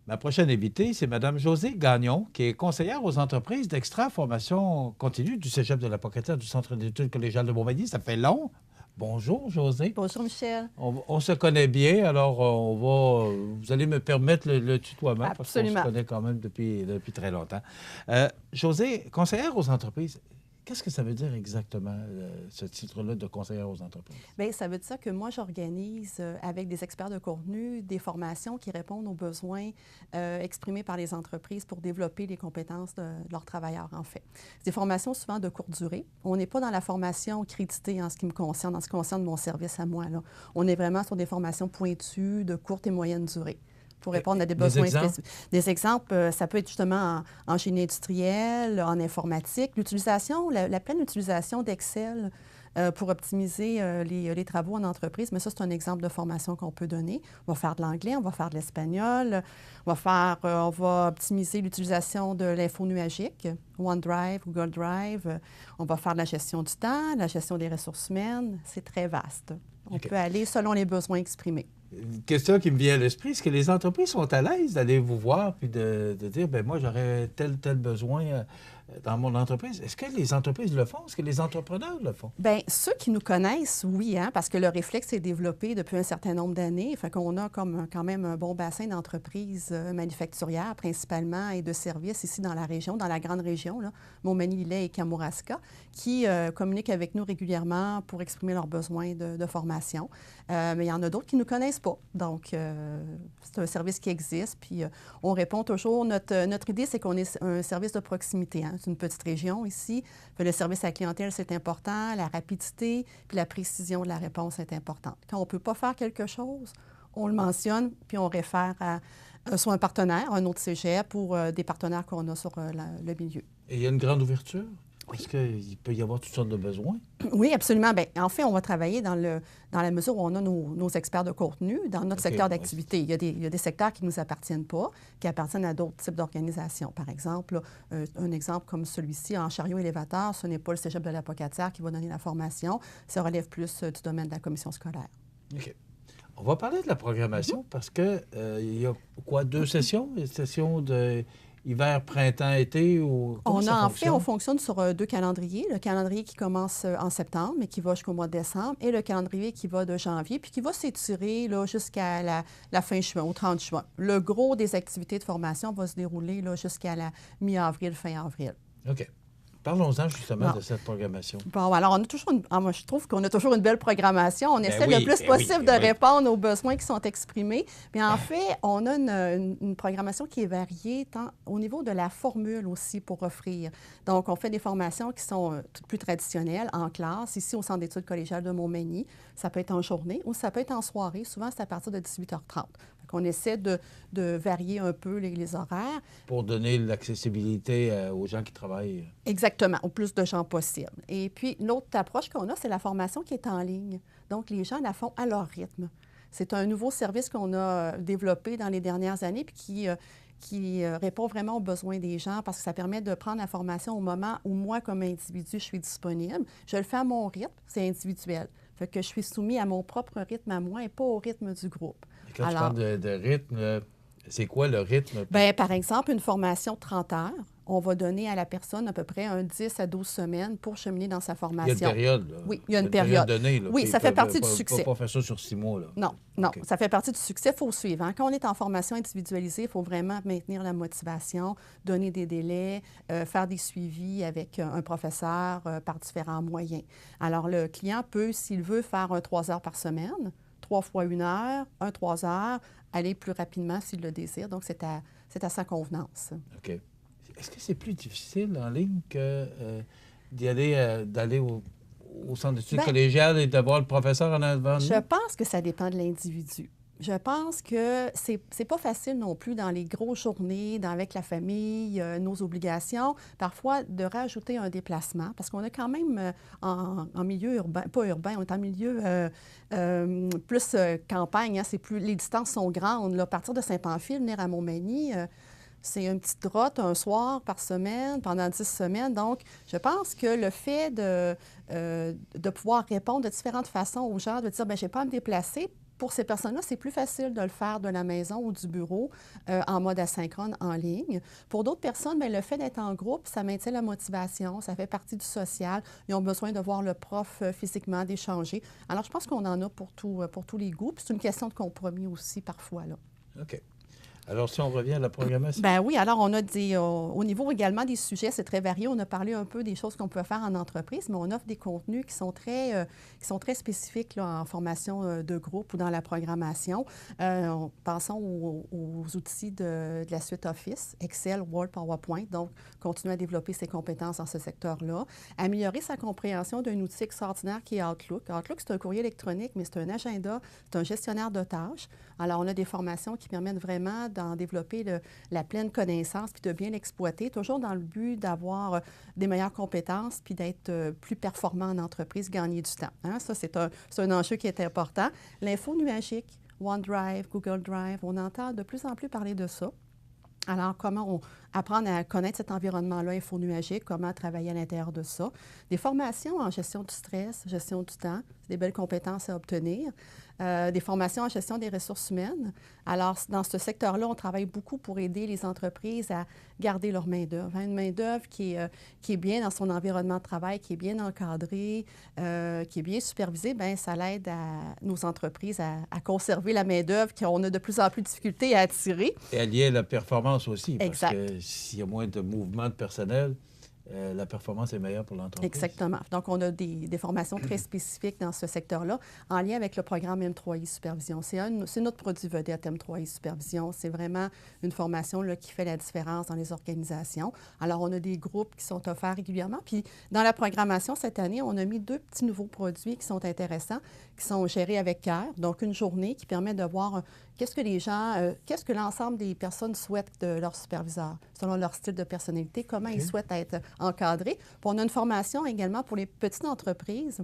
Ma prochaine invitée, c'est Mme Josée Gagnon, qui est conseillère aux entreprises d'Extra Formation Continue du Cégep de la Pocatière du Centre d'études collégiales de Montmagny. Ça fait long. Bonjour, Josée. Bonjour, Michel. On se connaît bien, alors vous allez me permettre le tutoiement parce qu'on se Absolument. connaît quand même depuis très longtemps. Josée, conseillère aux entreprises, qu'est-ce que ça veut dire exactement, ce titre-là de conseillère aux entreprises? Bien, ça veut dire que moi, j'organise avec des experts de contenu des formations qui répondent aux besoins exprimés par les entreprises pour développer les compétences de leurs travailleurs, en fait. C'est des formations souvent de courte durée. On n'est pas dans la formation créditée en ce qui me concerne, en ce qui concerne mon service à moi, là. On est vraiment sur des formations pointues de courte et moyenne durée pour répondre à des besoins spécifiques. Des exemples, ça peut être justement en génie industriel, en informatique, l'utilisation, la pleine utilisation d'Excel pour optimiser les travaux en entreprise. Mais ça, c'est un exemple de formation qu'on peut donner. On va faire de l'anglais, on va faire de l'espagnol, on va optimiser l'utilisation de l'info nuagique, OneDrive, Google Drive. On va faire de la gestion du temps, la gestion des ressources humaines. C'est très vaste. On peut aller selon les besoins exprimés. Une question qui me vient à l'esprit, est-ce que les entreprises sont à l'aise d'aller vous voir puis de dire, bien, moi, j'aurais tel besoin dans mon entreprise? Est-ce que les entreprises le font? Est-ce que les entrepreneurs le font? Bien, ceux qui nous connaissent, oui, hein, parce que le réflexe est développé depuis un certain nombre d'années. Fait qu'on a quand même un bon bassin d'entreprises manufacturières, principalement, et de services ici dans la région, dans la grande région, là, Montmagny-Lillet et Kamouraska, qui communiquent avec nous régulièrement pour exprimer leurs besoins de formation. Mais il y en a d'autres qui ne nous connaissent pas. Donc, c'est un service qui existe, puis on répond toujours. Notre idée, c'est qu'on est un service de proximité. Hein. C'est une petite région ici. Puis le service à la clientèle, c'est important. La rapidité puis la précision de la réponse est importante. Quand on ne peut pas faire quelque chose, on le mentionne, puis on réfère à soit un partenaire, un autre cégep, ou des partenaires qu'on a sur le milieu. Et il y a une grande ouverture? Oui. Est-ce qu'il peut y avoir toutes sortes de besoins? Oui, absolument. Bien, en fait, on va travailler dans la mesure où on a nos experts de contenu dans notre secteur d'activité. Il y a des secteurs qui ne nous appartiennent pas, qui appartiennent à d'autres types d'organisations. Par exemple, un exemple comme celui-ci, en chariot élévateur, ce n'est pas le Cégep de la Pocatière qui va donner la formation. Ça relève plus du domaine de la commission scolaire. OK. On va parler de la programmation parce que il y a quoi, 2 sessions? Une session de hiver, printemps, été ou comment ça fonctionne? On fonctionne sur 2 calendriers. Le calendrier qui commence en septembre et qui va jusqu'au mois de décembre, et le calendrier qui va de janvier, puis qui va s'étirer jusqu'à la fin juin, au 30 juin. Le gros des activités de formation va se dérouler jusqu'à la mi-avril, fin avril. OK. Parlons-en justement de cette programmation. Bon, alors, moi, je trouve qu'on a toujours une belle programmation. On essaie le plus possible de répondre aux besoins qui sont exprimés. Mais en fait, on a une programmation qui est variée tant au niveau de la formule aussi pour offrir. Donc, on fait des formations qui sont plus traditionnelles en classe, ici au Centre d'études collégiales de Montmagny. Ça peut être en journée ou ça peut être en soirée. Souvent, c'est à partir de 18h30. On essaie de varier un peu les horaires. Pour donner l'accessibilité aux gens qui travaillent. Exactement, au plus de gens possible. Et puis, l'autre approche qu'on a, c'est la formation qui est en ligne. Donc, les gens la font à leur rythme. C'est un nouveau service qu'on a développé dans les dernières années puis qui répond vraiment aux besoins des gens parce que ça permet de prendre la formation au moment où moi, comme individu, je suis disponible. Je le fais à mon rythme, c'est individuel. Fait que je suis soumis à mon propre rythme à moi et pas au rythme du groupe. Et quand tu parles de rythme, c'est quoi le rythme? Bien, par exemple, une formation de 30 heures, on va donner à la personne à peu près 10 à 12 semaines pour cheminer dans sa formation. Il y a une période, là. Oui, il y a une période donnée, là. Oui, ça fait partie du succès. Pas faire ça sur 6 mois, là. Non, okay. Ça fait partie du succès. Il faut suivre. Hein? Quand on est en formation individualisée, il faut vraiment maintenir la motivation, donner des délais, faire des suivis avec un professeur par différents moyens. Alors, le client peut, s'il veut, faire un 3 heures par semaine, 3 fois 1 heure, 3 heures, aller plus rapidement s'il le désire. Donc, c'est à sa convenance. OK. Est-ce que c'est plus difficile en ligne que d'aller au centre d'études collégiales et d'avoir le professeur en avant? Je pense que ça dépend de l'individu. Je pense que c'est pas facile non plus dans les grosses journées, avec la famille, nos obligations, parfois de rajouter un déplacement, parce qu'on est quand même en milieu urbain, pas urbain, on est en milieu plus campagne, hein, les distances sont grandes. Là, à partir de Saint-Pamphile, venir à Montmagny, c'est une petite trotte un soir par semaine, pendant 10 semaines. Donc, je pense que le fait de pouvoir répondre de différentes façons aux gens, de dire, bien, je n'ai pas à me déplacer, pour ces personnes-là, c'est plus facile de le faire de la maison ou du bureau en mode asynchrone en ligne. Pour d'autres personnes, bien, le fait d'être en groupe, ça maintient la motivation, ça fait partie du social. Ils ont besoin de voir le prof physiquement, d'échanger. Alors, je pense qu'on en a pour tous les goûts. Puis c'est une question de compromis aussi parfois, là. OK. Alors, si on revient à la programmation. Bien oui, alors on a au niveau également des sujets, c'est très varié. On a parlé un peu des choses qu'on peut faire en entreprise, mais on offre des contenus qui sont très spécifiques là, en formation de groupe ou dans la programmation. Pensons aux outils de la suite Office, Excel, Word, PowerPoint. Donc, continuer à développer ses compétences dans ce secteur-là. Améliorer sa compréhension d'un outil extraordinaire qui est Outlook. Outlook, c'est un courrier électronique, mais c'est un agenda, c'est un gestionnaire de tâches. Alors, on a des formations qui permettent vraiment d'en développer la pleine connaissance puis de bien l'exploiter, toujours dans le but d'avoir des meilleures compétences puis d'être plus performant en entreprise, gagner du temps. Hein? Ça, c'est un enjeu qui est important. L'info numérique, OneDrive, Google Drive, on entend de plus en plus parler de ça. Alors, comment apprendre à connaître cet environnement-là infonuagique, comment travailler à l'intérieur de ça. Des formations en gestion du stress, gestion du temps, c'est des belles compétences à obtenir. Des formations en gestion des ressources humaines. Alors, dans ce secteur-là, on travaille beaucoup pour aider les entreprises à garder leur main-d'œuvre. Une main-d'œuvre qui est bien dans son environnement de travail, qui est bien encadrée, qui est bien supervisée, bien, ça l'aide nos entreprises à conserver la main-d'œuvre qu'on a de plus en plus de difficultés à attirer. Et à lier la performance aussi. Exact. Parce que s'il y a moins de mouvement de personnel, la performance est meilleure pour l'entreprise. Exactement. Donc, on a des formations très spécifiques dans ce secteur-là en lien avec le programme M3I Supervision. C'est notre produit vedette, M3I Supervision. C'est vraiment une formation là, qui fait la différence dans les organisations. Alors, on a des groupes qui sont offerts régulièrement. Puis, dans la programmation, cette année, on a mis 2 petits nouveaux produits qui sont intéressants, qui sont gérés avec CARE. Donc, une journée qui permet de voir qu'est-ce que l'ensemble des personnes souhaitent de leur superviseur, selon leur style de personnalité, comment ils souhaitent être encadrés. Puis on a une formation également pour les petites entreprises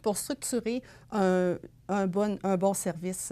pour structurer un bon service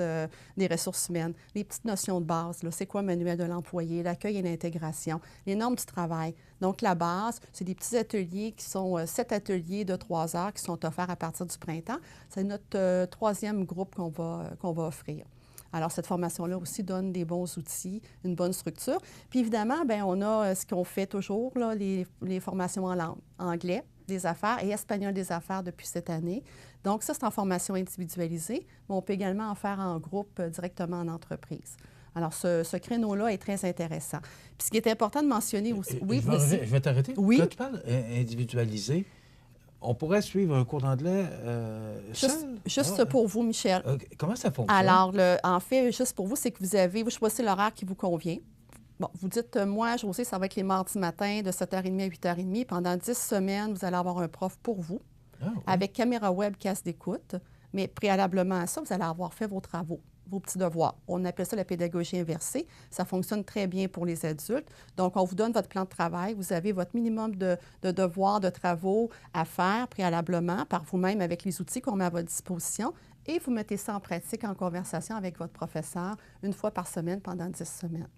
des ressources humaines. Les petites notions de base, c'est quoi le manuel de l'employé, l'accueil et l'intégration, les normes du travail. Donc, la base, c'est des petits ateliers qui sont 7 ateliers de 3 heures qui sont offerts à partir du printemps. C'est notre 3e groupe qu'on va offrir. Alors, cette formation-là aussi donne des bons outils, une bonne structure. Puis, évidemment, bien, on a ce qu'on fait toujours, là, les formations en langue, anglais des affaires et espagnol des affaires depuis cette année. Donc, ça, c'est en formation individualisée, mais on peut également en faire en groupe directement en entreprise. Alors, ce créneau-là est très intéressant. Puis, ce qui est important de mentionner aussi... Oui, je vais t'arrêter. Oui. Quand tu parles individualisé, on pourrait suivre un cours d'anglais seul? Juste pour vous, Michel. Comment ça fonctionne? Alors, en fait, juste pour vous, c'est que vous choisissez l'horaire qui vous convient. Bon, vous dites, moi, Josée, ça va être les mardis matins de 7h30 à 8h30. Pendant 10 semaines, vous allez avoir un prof pour vous, avec caméra web, casque d'écoute. Mais préalablement à ça, vous allez avoir fait vos travaux, vos petits devoirs. On appelle ça la pédagogie inversée. Ça fonctionne très bien pour les adultes. Donc, on vous donne votre plan de travail. Vous avez votre minimum de devoirs, de travaux à faire préalablement par vous-même avec les outils qu'on met à votre disposition. Et vous mettez ça en pratique, en conversation avec votre professeur 1 fois par semaine pendant 10 semaines.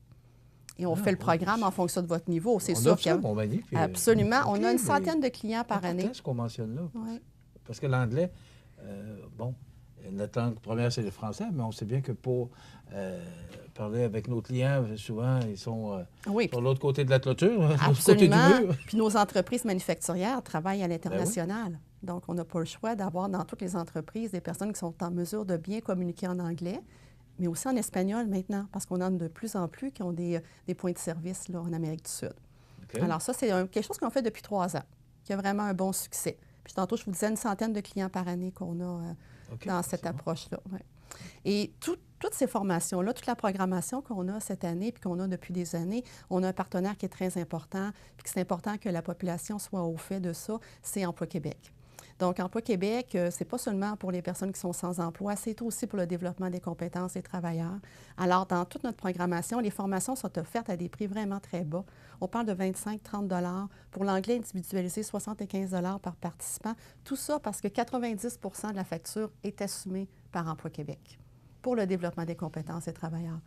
Et on fait le programme en fonction de votre niveau. C'est sûr qu'il y a... Absolument. Okay, on a une centaine de clients par année. C'est ce qu'on mentionne là. Oui. Parce que l'anglais, notre langue première, c'est le français, mais on sait bien que pour parler avec nos clients, souvent, ils sont sur l'autre côté de la clôture, l'autre côté du mur. Puis nos entreprises manufacturières travaillent à l'international. Ben oui. Donc, on n'a pas le choix d'avoir dans toutes les entreprises des personnes qui sont en mesure de bien communiquer en anglais, mais aussi en espagnol maintenant, parce qu'on en a de plus en plus qui ont des points de service là, en Amérique du Sud. Okay. Alors ça, c'est quelque chose qu'on fait depuis 3 ans, qui a vraiment un bon succès. Puis tantôt, je vous disais une centaine de clients par année qu'on a dans cette approche-là. Ouais. Et toutes ces formations-là, toute la programmation qu'on a cette année puis qu'on a depuis des années, on a un partenaire qui est très important, puis c'est important que la population soit au fait de ça, c'est Emploi Québec. Donc, Emploi Québec, ce n'est pas seulement pour les personnes qui sont sans emploi, c'est aussi pour le développement des compétences des travailleurs. Alors, dans toute notre programmation, les formations sont offertes à des prix vraiment très bas. On parle de 25-30 $. Pour l'anglais individualisé, 75 $ par participant. Tout ça parce que 90 % de la facture est assumée par Emploi Québec pour le développement des compétences des travailleurs.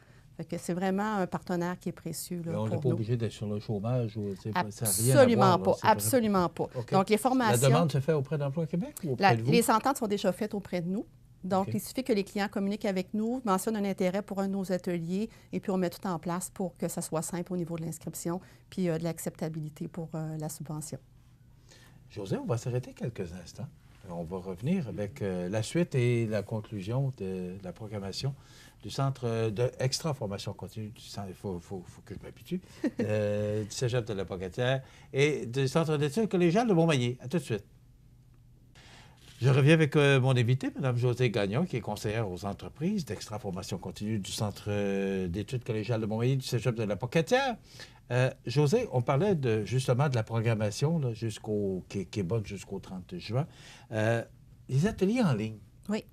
C'est vraiment un partenaire qui est précieux là, on n'est pas obligé d'être sur le chômage? Absolument pas. Absolument pas. Okay. Donc, les formations... La demande se fait auprès d'Emploi Québec ou auprès de vous? Les ententes sont déjà faites auprès de nous. Donc, OK. il suffit que les clients communiquent avec nous, mentionnent un intérêt pour un de nos ateliers, et puis on met tout en place pour que ça soit simple au niveau de l'inscription, puis de l'acceptabilité pour la subvention. José, on va s'arrêter quelques instants. On va revenir avec la suite et la conclusion de la programmation du Centre d'Extra Formation Continue, il faut que je m'habitue, du Cégep de la Pocatière et du Centre d'études collégiales de Montmagny. À tout de suite. Je reviens avec mon invité, Mme Josée Gagnon, qui est conseillère aux entreprises d'Extra Formation Continue du Centre d'études collégiales de Montmagny, du Cégep de la Pocatière. Josée, on parlait justement de la programmation là, qui est bonne jusqu'au 30 juin. Les ateliers en ligne. Oui.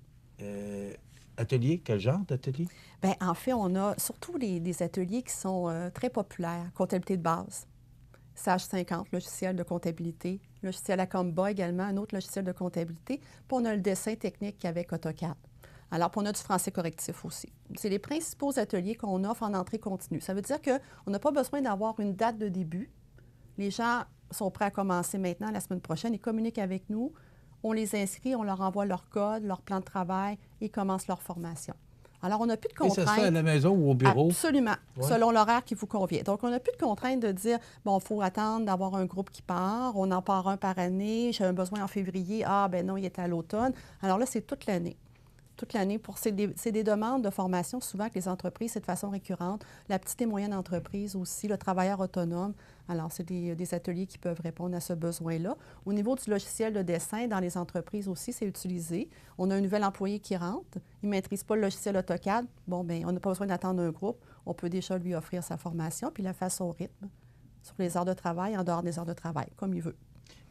Ateliers, quel genre d'ateliers? Bien, en fait, on a surtout des ateliers qui sont très populaires. Comptabilité de base, Sage 50, logiciel de comptabilité, logiciel Acomba également, un autre logiciel de comptabilité. Puis on a le dessin technique avec AutoCAD. Alors, puis on a du français correctif aussi. C'est les principaux ateliers qu'on offre en entrée continue. Ça veut dire qu'on n'a pas besoin d'avoir une date de début. Les gens sont prêts à commencer maintenant, la semaine prochaine. Ils communiquent avec nous. On les inscrit, on leur envoie leur code, leur plan de travail et ils commencent leur formation. Alors, on n'a plus de contraintes. Et ça se fait à la maison ou au bureau? Absolument, Ouais. selon l'horaire qui vous convient. Donc, on n'a plus de contraintes de dire, bon, il faut attendre d'avoir un groupe qui part, on en part un par année, j'ai un besoin en février, ah, ben non, il est à l'automne. Alors là, c'est toute l'année. Toute l'année. C'est des demandes de formation souvent que les entreprises, c'est de façon récurrente. La petite et moyenne entreprise aussi, le travailleur autonome. Alors, c'est des ateliers qui peuvent répondre à ce besoin-là. Au niveau du logiciel de dessin, dans les entreprises aussi, c'est utilisé. On a un nouvel employé qui rentre. Il ne maîtrise pas le logiciel AutoCAD. Bon, bien, on n'a pas besoin d'attendre un groupe. On peut déjà lui offrir sa formation puis la faire son rythme sur les heures de travail, en dehors des heures de travail, comme il veut.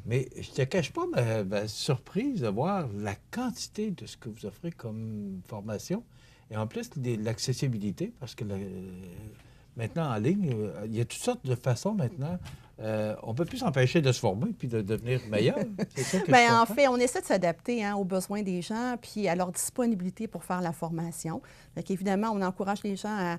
Mais je ne te cache pas ma surprise de voir la quantité de ce que vous offrez comme formation et en plus l'accessibilité, parce que maintenant en ligne, il y a toutes sortes de façons maintenant. On ne peut plus s'empêcher de se former puis de devenir meilleur. C'est ça que je Bien, en comprends. fait, on essaie de s'adapter aux besoins des gens puis à leur disponibilité pour faire la formation. Donc, évidemment, on encourage les gens à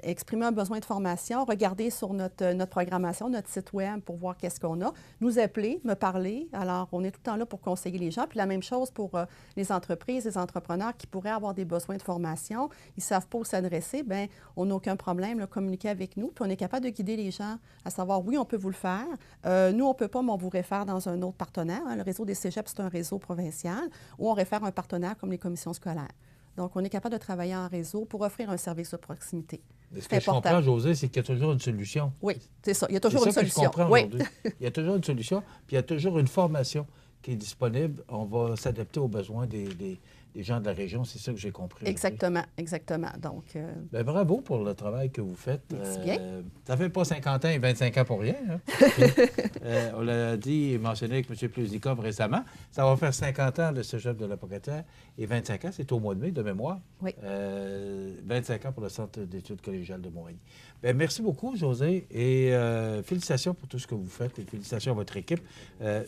exprimer un besoin de formation, regarder sur notre programmation, notre site web pour voir qu'est-ce qu'on a, nous appeler, me parler. Alors, on est tout le temps là pour conseiller les gens. Puis la même chose pour les entreprises, les entrepreneurs qui pourraient avoir des besoins de formation. Ils ne savent pas où s'adresser. Bien, on n'a aucun problème, là, communiquer avec nous. Puis on est capable de guider les gens à savoir, oui, on peut vous le faire. Nous, on ne peut pas, mais on vous réfère dans un autre partenaire. Le réseau des cégeps, c'est un réseau provincial où on réfère un partenaire comme les commissions scolaires. Donc, on est capable de travailler en réseau pour offrir un service de proximité. Mais ce que je comprends, Josée, c'est qu'il y a toujours une solution. Oui, c'est ça. Il y a toujours C'est une ça que solution. je comprends Oui. aujourd'hui. Il y a toujours une solution, puis il y a toujours une formation qui est disponible. On va s'adapter aux besoins des gens de la région. C'est ça que j'ai compris. Exactement, exactement. Donc, Bien, bravo pour le travail que vous faites. Merci bien. Ça ne fait pas 50 ans et 25 ans pour rien. Hein? Puis, on l'a dit et mentionné avec M. Pluzikov récemment. Ça va faire 50 ans le Cégep de la Pocatière et 25 ans, c'est au mois de mai de mémoire. Oui. 25 ans pour le Centre d'études collégiales de Montmagny. Bien, merci beaucoup, Josée, et félicitations pour tout ce que vous faites et félicitations à votre équipe.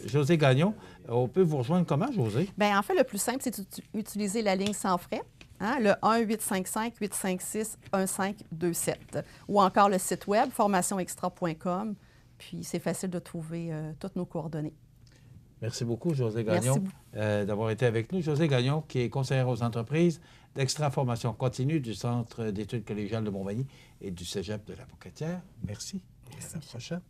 Josée Gagnon, on peut vous rejoindre comment, Josée? bien, en fait, le plus simple, c'est d'utiliser la ligne sans frais. Le 1-855-856-1527 ou encore le site web formationextra.com. Puis, c'est facile de trouver toutes nos coordonnées. Merci beaucoup, Josée Gagnon, d'avoir été avec nous. Josée Gagnon, qui est conseillère aux entreprises d'Extra Formation Continue du Centre d'études collégiales de Montmagny et du Cégep de la Pocatière. Merci. Et à la prochaine.